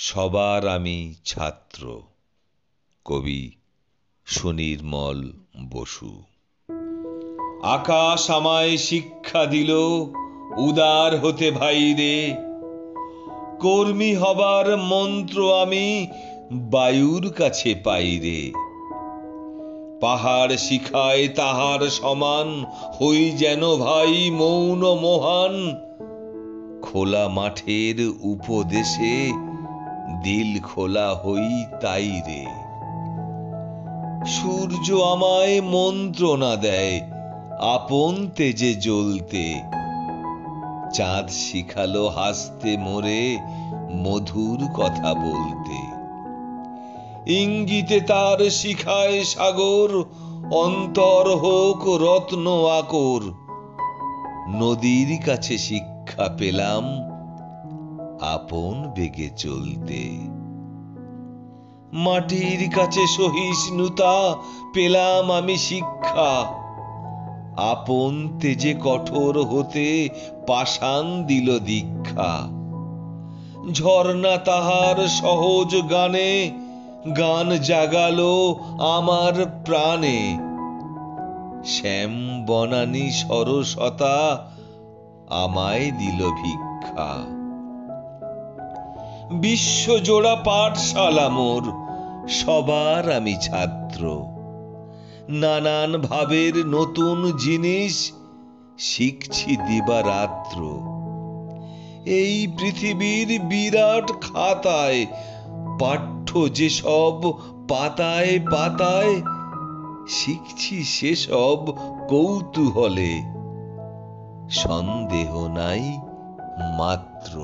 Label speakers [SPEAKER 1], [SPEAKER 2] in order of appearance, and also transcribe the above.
[SPEAKER 1] সবার আমি ছাত্র। কবি সুনির্মল বসু। আকাশ আমায় শিক্ষা দিল উদার হতে ভাইরে, কর্মী হবার মন্ত্র আমি বায়ুর কাছে পাইরে। পাহাড় শিখায় তাহার সমান হই যেন ভাই মৌন মহান, খোলা মাঠের উপদেশে দিল খোলা হই তাই রে। সূর্য আমায় মন্ত্রণা দেয় আপন তেজে জ্বলতে, চাঁদ শিখালো হাসতে মোরে মধুর কথা বলতে। ইঙ্গিতে তার শিখায় সাগর অন্তর হোক রত্ন আকর, নদীর কাছে শিক্ষা পেলাম আপন বেগে চলতে। মাটির কাছে সহিষ্ণুতা পেলাম আমি শিক্ষা, আপন তেজে কঠোর হতে পাষাণ দিল দীক্ষা। ঝর্ণা তাহার সহজ গানে গান জাগালো আমার প্রাণে, শ্যাম বনানী সরসতা আমায় দিল ভিক্ষা। বিশ্বজোড়া পাঠশালা মোর, সবার আমি ছাত্র। নানান ভাবের নতুন জিনিস শিখছি দিবারাত্র। এই পৃথিবীর বিরাট খাতায় পাঠ্য যেসব পাতায় পাতায়, শিখছি সেসব কৌতূহলে, সন্দেহ নাই মাত্র।